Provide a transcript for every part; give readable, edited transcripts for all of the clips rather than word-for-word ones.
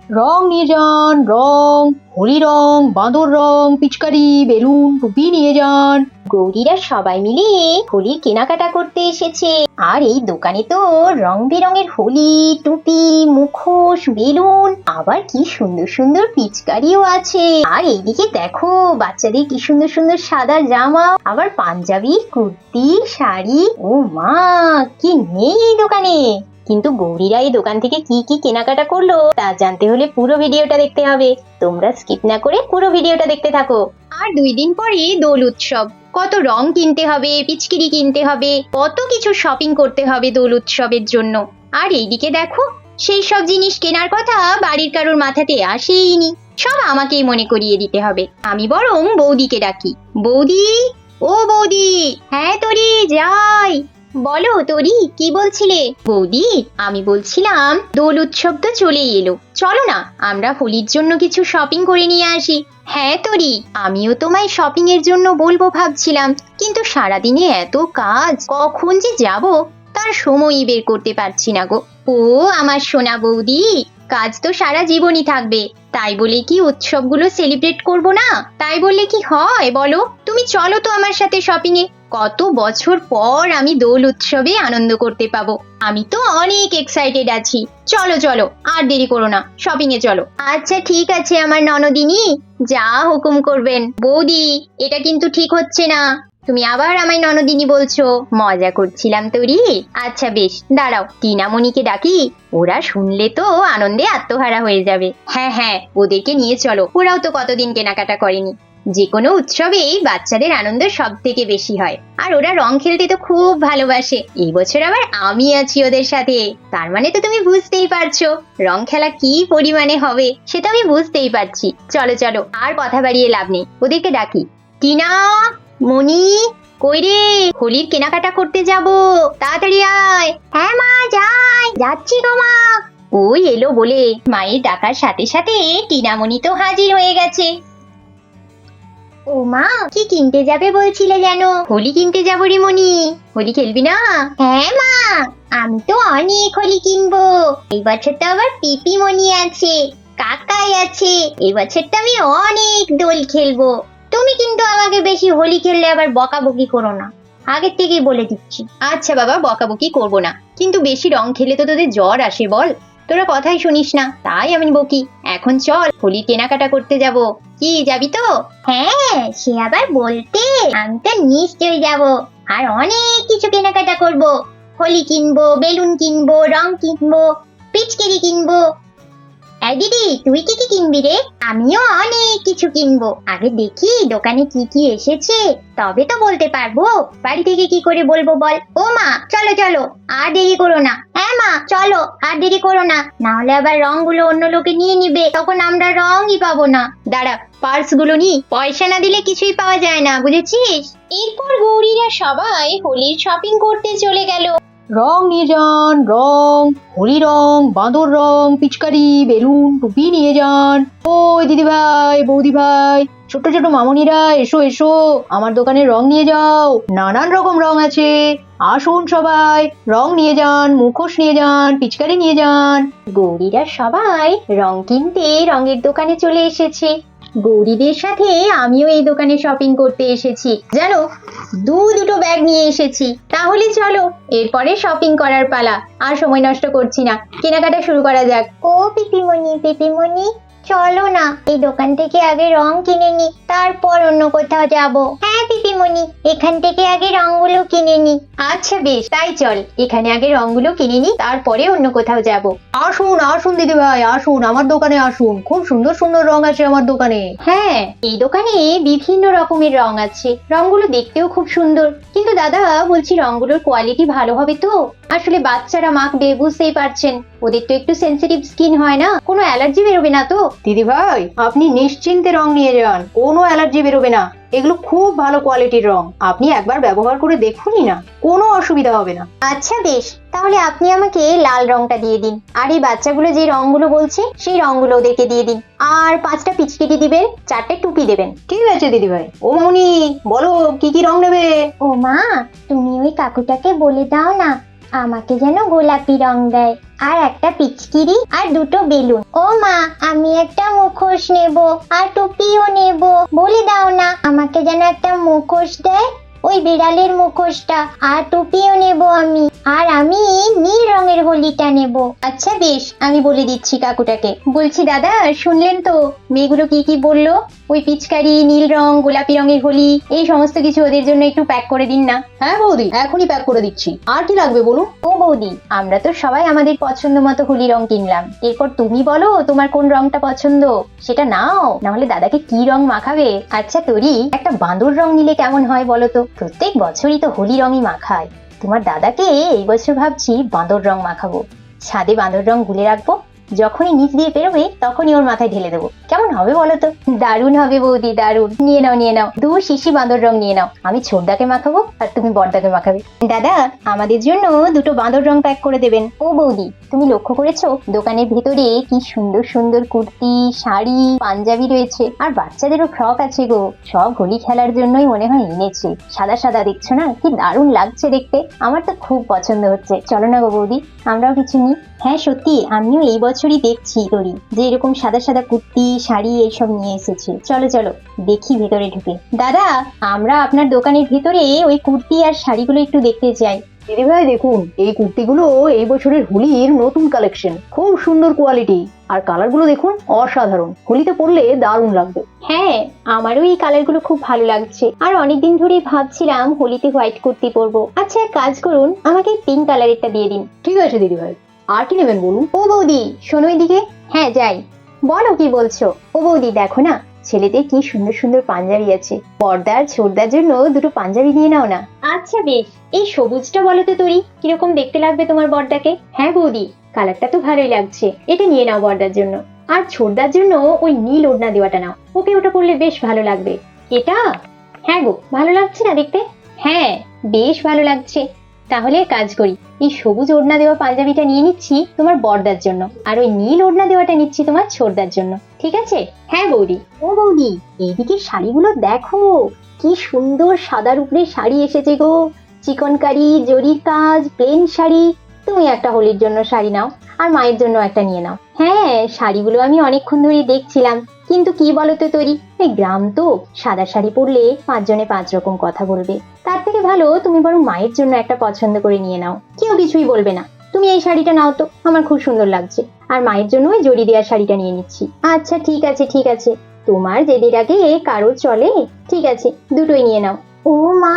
রং নিয়ে যান, রং, হোলি রং, বাঁদর রং, পিচকারি, বেলুন, টুপি নিয়ে যান। গৌরীরা সবাই মিলে হোলির কেনাকাটা করতে এসেছে। আর এই দোকানে তো রং বেরঙের হোলি, টুপি, মুখোশ, বেলুন, আবার কি সুন্দর সুন্দর পিচকারিও আছে। আর এইদিকে দেখো বাচ্চাদের কি সুন্দর সুন্দর সাদা জামা, আবার পাঞ্জাবি, কুর্তি, শাড়ি। ও মা, কি নেই এই দোকানে! কিন্তু গৌরীরা এই দোকান থেকে কি কি কেনাকাটা করলো তা জানতে হলে পুরো ভিডিওটা দেখতে হবে। তোমরা স্কিপ না করে পুরো ভিডিওটা দেখতে থাকো। আর 2 দিন পরে দোল উৎসব, কত রং কিনতে হবে, পিচকিরি কিনতে হবে, কত কিছু শপিং করতে হবে দোল উৎসবের জন্য। আর এইদিকে দেখো সেই সব জিনিস কেনার কথা বাড়ির কারোর মাথাতে আসেইনি, সব আমাকেই মনে করিয়ে দিতে হবে। আমি বরং বৌদিকে ডাকি। বৌদি, ও বৌদি। হ্যাঁ তোরি, যাই। বলো তোরি, কি বলছিলে? বৌদি, আমি বলছিলাম দোল উৎসব তো চলেই এলো, চলো না আমরা হোলির জন্য কিছু শপিং করে নিয়ে আসি। হ্যাঁ তোরি, আমিও তোমায় শপিং এর জন্য বলবো ভাবছিলাম, কিন্তু সারাদিনে এত কাজ, কখন যে যাব তার সময়ই বের করতে পারছি না গো। ও আমার সোনা বৌদি, কাজ তো সারা জীবনই থাকবে, তাই বলে কি উৎসবগুলো সেলিব্রেট করব না? তাই বললে কি হয় বলো? তুমি চলো তো আমার সাথে শপিং এ, কত বছর পর আমি দোল উৎসবে আনন্দ করতে পাবো। আমি তো অনেক এক্সাইটেড আছি। চলো চলো, আর দেরি করো না, শপিং এ চলো। আচ্ছা ঠিক আছে আমার ননদিনী, যা হুকুম করবেন। বৌদি, এটা কিন্তু ঠিক হচ্ছে না, তুমি আবার আমায় ননদিনী বলছো। মজা করছিলাম তোরি। আচ্ছা বেশ, দাঁড়াও টিনামণিকে ডাকি, ওরা শুনলে তো আনন্দে আত্মহারা হয়ে যাবে। হ্যাঁ হ্যাঁ, ওদেরকে নিয়ে চলো, ওরাও তো কতদিন কেনাকাটা করেনি। যে কোনো উৎসবেই বাচ্চাদের আনন্দ সব থেকে বেশি হয়, আর ওরা রং খেলতে তো খুব ভালোবাসে। এই বছর আবার আমি আছি ওদের সাথে, তার মানে তো তুমি বুঝতেই পারছো রং খেলা কি পরিমাণে হবে, সেটা আমি বুঝতেই পারছি। চলো চলো, আর কথা বাড়িয়ে লাভ নেই, ওদেরকে ডাকি। টিনা, মনি, কই রে? হোলির কেনাকাটা করতে যাব, তাড়াতাড়ি আয়। হ্যাঁ মা, যাচ্ছি গো মা। ওই এলো বলে মায়ের ডাকার সাথে সাথে টিনামণি তো হাজির হয়ে গেছে। ও মা, কি কিনতে যাবে বলছিলে যেন? হোলি কিনতে যাবো রে মনি। হোলি খেলবি না? হ্যাঁ মা, আমি তো অনেক হোলি কিনবো। এই বছর তো আবার পিপি মনি আছে, কাকাই আছে, এই বছরটা আমি অনেক দোল খেলবো। তুমি কিন্তু আমাকে বেশি হোলি খেললে আবার বকাবকি করো না, আগের থেকেই বলে দিচ্ছি। আচ্ছা বাবা, বকাবকি করবো না, কিন্তু বেশি রং খেলে তো তোদের জ্বর আসে বল, তোরা কথাই শুনিস না, তাই আমি বকি। এখন চল হোলি কেনাকাটা করতে যাব। কি যাবি তো? হ্যাঁ, সে আবার বলতে, আমি তো নিশ্চয়ই যাব, আর অনেক কিছু কেনাকাটা করব। হোলি কিনবো, বেলুন কিনবো, রং কিনবো, পিচকারি কিনবো। এই দিদি, তুই কি কি কিনবি রে? আমিও অনেক কিছু কিনবো, আগে দেখি দোকানে কি কি এসেছে, তবে তো বলতে পারবো। বাড়ি থেকে কি করে বলবো বল? ও মা, চলো চলো, আর দেরি করো না। হ্যাঁ মা, চলো, আর দেরি করো না, না হলে আবার রংগুলো অন্য লোকে নিয়ে নিবে, তখন আমরা রংই পাবো না। দাঁড়া, পার্স গুলো নি, পয়সা না দিলে কিছুই পাওয়া যায় না, বুঝেছিস? এরপর গৌরীরা সবাই হোলির শপিং করতে চলে গেল। রং নিয়ে যান, রং, হোলি রং, বাঁদর রং, পিচকারি, বেলুন, টুপি নিয়ে যান। ওই দিদি ভাই, বৌদি ভাই, ছোট ছোট মামুনিরা, এসো এসো, আমার দোকানে রং নিয়ে যাও, নানান রকম রং আছে, আসুন সবাই রং নিয়ে যান, মুখোশ নিয়ে যান, পিচকারি নিয়ে যান। গৌরীরা সবাই রং কিনতে রঙের দোকানে চলে এসেছে। গৌরীদের সাথে আমিও এই দোকানে শপিং করতে এসেছি, জানো, দুটো ব্যাগ নিয়ে এসেছি। তাহলে চলো, এরপরে শপিং করার পালা, আর সময় নষ্ট করছি না, কেনাকাটা শুরু করা যাক। ও পিপিমণি, চলো না, এই দোকান থেকে আগে রং কিনে নি, তারপর অন্য কোথাও যাব। হ্যাঁ পিপিমণি, এখান থেকে আগে রংগুলো কিনে নি। আচ্ছা বেশ, তাই চল, এখানে আগে রংগুলো কিনে নি, তারপরে অন্য কোথাও যাব। আসুন আসুন দিদি ভাই, আসুন আমার দোকানে আসুন, খুব সুন্দর সুন্দর রং আছে আমার দোকানে। হ্যাঁ, এই দোকানে বিভিন্ন রকমের রং আছে, রংগুলো দেখতেও খুব সুন্দর, কিন্তু দাদা বলছি রংগুলোর কোয়ালিটি ভালো হবে তো? আসলে বাচ্চারা মাখবে, বুঝতেই পারছেন, ওদের তো একটু সেনসিটিভ স্কিন হয় না, কোনো অ্যালার্জি বেরোবে না তো? দিদি ভাই, আপনি নিশ্চিন্তে রং নিয়ে যান, কোনো অ্যালার্জি বেরোবে না, এগুলো খুব ভালো কোয়ালিটির রং, আপনি একবার ব্যবহার করে দেখুনই না, কোনো অসুবিধা হবে না। আচ্ছা বেশ, তাহলে আপনি আমাকে লাল রংটা দিয়ে দিন, আর এই বাচ্চাগুলো যে রংগুলো বলছে সেই রংগুলো ওদেরকে দিয়ে দিন, আর 5টা পিচকারি দিবেন, 4টে টুপি দেবেন। ঠিক আছে দিদি ভাই। ও মামুনি, বলো কি কি রং নেবে? ও মা, তুমি ওই কাকুটাকে বলে দাও না আমাকে যেন গোলাপি রং দেয়। আর একটা পিচকিরি আর দুটো বেলুন। ও মা, আমি একটা মুখোশ নেব আর টুপিও নেব। বলে দাও না আমাকে যেন একটা মুখোশ দেয়, ওই বিড়ালের মুখোশটা, আর টুপিও নেব আমি। আর আমি নীল রঙের হোলিটা নেব। আচ্ছা বেশ, আমি বলে দিচ্ছি কাকুটাকে। বলছি দাদা, শুনলেন তো মেয়েগুলো কি কি বললো? ওই পিচকারি, নীল রং, গোলাপি রঙের হোলি, এই সমস্ত কিছু ওদের জন্য একটু প্যাক করে দিন না। হ্যাঁ বৌদি, এখনই প্যাক করে দিচ্ছি। আর কি লাগবে বলুন? ও বৌদি, আমরা তো সবাই আমাদের পছন্দ মতো হোলি রং কিনলাম, এরপর তুমি বলো তোমার কোন রংটা পছন্দ, সেটা নাও, নাহলে দাদাকে কি রং মাখাবে। আচ্ছা তোরি, একটা বাঁদর রং নিলে কেমন হয় বলো তো? প্রত্যেক বছরই তো হোলি রঙই মাখায়। তোমার দাদাকে এই বছর ভাবছি বাঁদর রং মাখাবো। ছাদে বাঁদর রং গুলে রাখবো, যখনই নিচ দিয়ে বেরোবে তখনই ওর মাথায় ঢেলে দেবো। কেমন হবে বলো তো? দারুণ হবে বৌদি, দারুণ। নিয়ে নাও নিয়ে নাও, 2 শিশি বাঁদর রং নিয়ে নাও। আমি ছোটদাকে মাখাবো আর তুমি বড়দাকে মাখাবে। দাদা, আমাদের জন্য 2টো বাঁদর রং প্যাক করে দেবেন। ও বৌদি, তুমি লক্ষ্য করেছো দোকানের ভেতরে কি সুন্দর সুন্দর কুর্তি, শাড়ি, পাঞ্জাবি রয়েছে, আর বাচ্চাদেরও ফ্রক আছে গো। সব হোলি খেলার জন্যই মনে হয় এনেছে। সাদা সাদা দেখছো না, কি দারুণ লাগছে দেখতে। আমার তো খুব পছন্দ হচ্ছে। চলো না গো বৌদি, আমরাও কিছু নিই। হ্যাঁ সত্যি, আমিও এই বছরই দেখছি তোরি যে এরকম সাদা সাদা কুর্তি, শাড়ি এইসব নিয়ে এসেছে। চলো চলো দেখি ভেতরে ঢুকে। দাদা, আমরা আপনার দোকানের ভেতরে ওই কুর্তি আর শাড়িগুলো একটু দেখতে চাই। দিদি ভাই দেখুন, এই কুর্তিগুলো এই বছরের হোলির নতুন কালেকশন, খুব সুন্দর কোয়ালিটি, আর কালারগুলো দেখুন অসাধারণ। হোলিতে পরলে দারুণ লাগবে। হ্যাঁ, আমারও এই কালারগুলো খুব ভালো লাগছে, আর অনেকদিন ধরেই ভাবছিলাম হোলিতে হোয়াইট কুর্তি পরবো। আচ্ছা এক কাজ করুন, আমাকে পিঙ্ক কালারেরটা দিয়ে দিন। ঠিক আছে দিদি ভাই, আর কি নেবেন বলুন? ও বৌদি, শোনো এদিকে। হ্যাঁ যাই। বলো কি বলছো? ও বৌদি দেখো না, ছেলেদের কি সুন্দর সুন্দর পাঞ্জাবি আছে। বড়দার ছোটদার জন্য 2টো পাঞ্জাবি নিয়ে নাও না। আচ্ছা বেশ। এই সবুজটা বলো তো তোরি, কিরকম দেখতে লাগবে তোমার বড়দাকে? হ্যাঁ বৌদি, কালারটা তো ভালোই লাগছে, এটা নিয়ে নাও বড়দার জন্য। আর ছোটদার জন্য ওই নীল ওড়না দেওয়াটা নাও, ওকে ওটা পরলে বেশ ভালো লাগবে। এটা? হ্যাঁ গো, ভালো লাগছে না দেখতে? হ্যাঁ, বেশ ভালো লাগছে। তাহলে কাজ করি, এই সবুজ ওড়না দেওয়া পাঞ্জাবিটা নিয়ে নিচ্ছি তোমার বড়দার জন্য, আর ওই নীল ওড়না দেওয়াটা নিচ্ছি তোমার ছোটদার জন্য। ঠিক আছে? হ্যাঁ বৌদি। ও বৌদি, এইদিকে শাড়িগুলো দেখো, কি সুন্দর সাদার উপরে শাড়ি এসেছে গো। চিকনকারি, জরির কাজ, প্লেন শাড়ি। তুমি একটা হোলির জন্য শাড়ি নাও, আর মায়ের জন্য একটা নিয়ে নাও। হ্যাঁ, শাড়িগুলো আমি অনেকক্ষণ ধরে দেখছিলাম, কিন্তু কি বলতো তৈরি, এই গ্রাম তো, সাদা শাড়ি পরলে 5 জনে 5 রকম কথা বলবে। তার থেকে ভালো তুমি বরং মায়ের জন্য একটা পছন্দ করে নিয়ে নাও, কেউ কিছুই বলবে না। তুমি এই শাড়িটা নাও তো, আমার খুব সুন্দর লাগছে। আর মায়ের জন্য ওই জরি দেওয়ার শাড়িটা নিয়ে নিচ্ছি। আচ্ছা ঠিক আছে ঠিক আছে, তোমার যেদিন আগে কারো চলে। ঠিক আছে, দুটোই নিয়ে নাও। ও মা,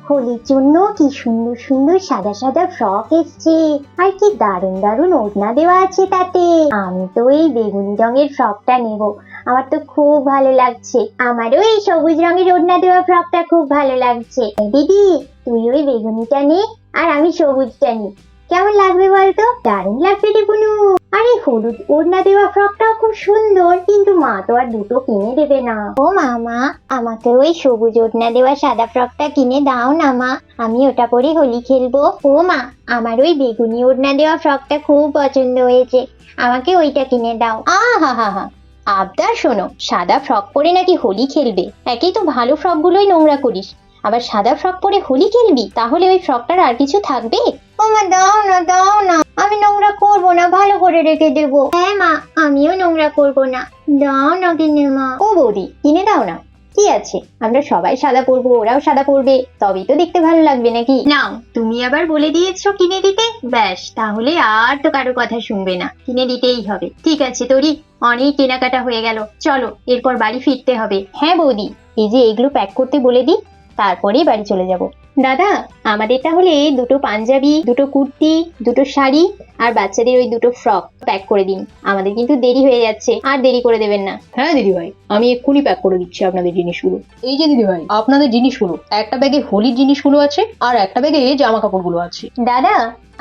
হোলির জন্য কি সুন্দর সুন্দর সাদা সাদা ফ্রক এসছে, আর কি দারুণ দারুণ ওড়না দেওয়া আছে তাতে। আমি তো এই বেগুনি রঙের ফ্রকটা নেব, আমার তো খুব ভালো লাগছে। আমারও এই সবুজ রঙের ওড়না দেওয়া ফ্রকটা খুব ভালো লাগছে। দিদি, তুই ওই বেগুনিটা নে আর আমি সবুজটা নি, কেমন লাগবে বলতো? দারুণ লাগবে রে বুনু। আরে হলুদ ওড়না দেওয়া ফ্রকটাও খুব সুন্দর, কিন্তু মা তো আর 2টো কিনে দেবে না। ও মামা, আমাকে ওই সবুজ ওড়না দেওয়া সাদা ফ্রকটা কিনে দাও না মা, আমি ওটা পরে হোলি খেলবো। ও মা, আমার ওই বেগুনি ওড়না দেওয়া ফ্রকটা খুব পছন্দ হয়েছে, আমাকে ওইটা কিনে দাও। হা হা হা, আবদার শোনো, সাদা ফ্রক পরে নাকি হোলি খেলবে? একেই তো ভালো ফ্রক গুলোই নোংরা করিস, আবার সাদা ফ্রক পরে হোলি খেলবি? তাহলে ওই ফ্রকটার আর কিছু থাকবে? ও মা, দাও না দাও না, আমি নোংরা করবো না, ভালো করে রেখে দেবো। হ্যাঁ মা, আমিও নোংরা করবো না, দাও না কিনে মা। ও বৌদি, কিনে দাও না, কি আছে, আমরা সবাই সাদা পরবো, ওরাও সাদা পরবে, তবেই তো দেখতে ভালো লাগবে নাকি? নাও, তুমি আবার বলে দিয়েছো কিনে দিতে, ব্যাস, তাহলে আর তো কারো কথা শুনবে না, কিনে দিতেই হবে। ঠিক আছে তোরি, অনেক কেনাকাটা হয়ে গেল, চলো এরপর বাড়ি ফিরতে হবে। হ্যাঁ বৌদি, এই যে এগুলো প্যাক করতে বলে দিই, তারপরেই বাড়ি চলে যাব। দাদা, আমাদের তাহলে 2টো পাঞ্জাবি, 2টো কুর্তি, 2টো শাড়ি, আর বাচ্চাদের ওই 2টো ফ্রক প্যাক করে দিন। আমাদের কিন্তু দেরি হয়ে যাচ্ছে, আর দেরি করে দেবেন না। হ্যাঁ দিদি ভাই, আমি এক্ষুনি প্যাক করে দিচ্ছি আপনাদের জিনিসগুলো। এই যে দিদি ভাই, আপনাদের জিনিসগুলো, একটা ব্যাগে হোলির জিনিসগুলো আছে, আর একটা ব্যাগে জামা কাপড়গুলো আছে। দাদা,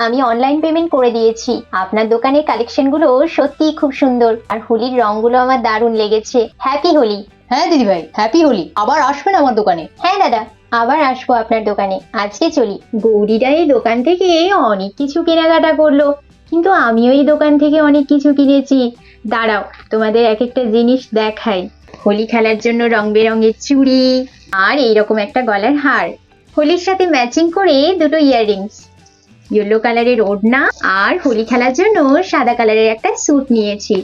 আমি অনলাইন পেমেন্ট করে দিয়েছি। আপনার দোকানের কালেকশনগুলো সত্যিই খুব সুন্দর, আর হোলির রংগুলো আমার দারুণ লেগেছে। হ্যাপি হোলি। হ্যাঁ দিদি ভাই, হ্যাপি হোলি। আবার আসবেন আমার দোকানে। হ্যাঁ দাদা, আবার আসবো আপনার দোকানে। আজকে চলি। গৌরীরা এই দোকান থেকে অনেক কিছু কেনাকাটা করলো, কিন্তু আমিও এই দোকান থেকে অনেক কিছু কিনেছি। দাঁড়াও, তোমাদের এক একটা জিনিস দেখাই। হোলি খেলার জন্য রং বেরঙের চুড়ি, আর এইরকম একটা গলার হার, হোলির সাথে ম্যাচিং করে 2টো ইয়াররিংস। ইয়েলো কালারের ওড়না আর হোলি খেলার জন্য সাদা কালারের একটা স্যুট নিয়েছি।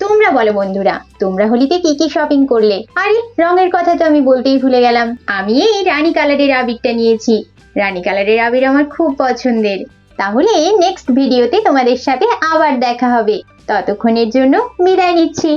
তোমরা বলো বন্ধুরা, তোমরা হোলিতে কি কি শপিং করলে? আরে রঙের কথা তো আমি বলতেই ভুলে গেলাম, আমি এই রানী কালারের আবিরটা নিয়েছি। রানী কালারের আবির আমার খুব পছন্দের। তাহলে নেক্সট ভিডিওতে তোমাদের সাথে আবার দেখা হবে। ততক্ষণের জন্য বিদায় নিচ্ছি।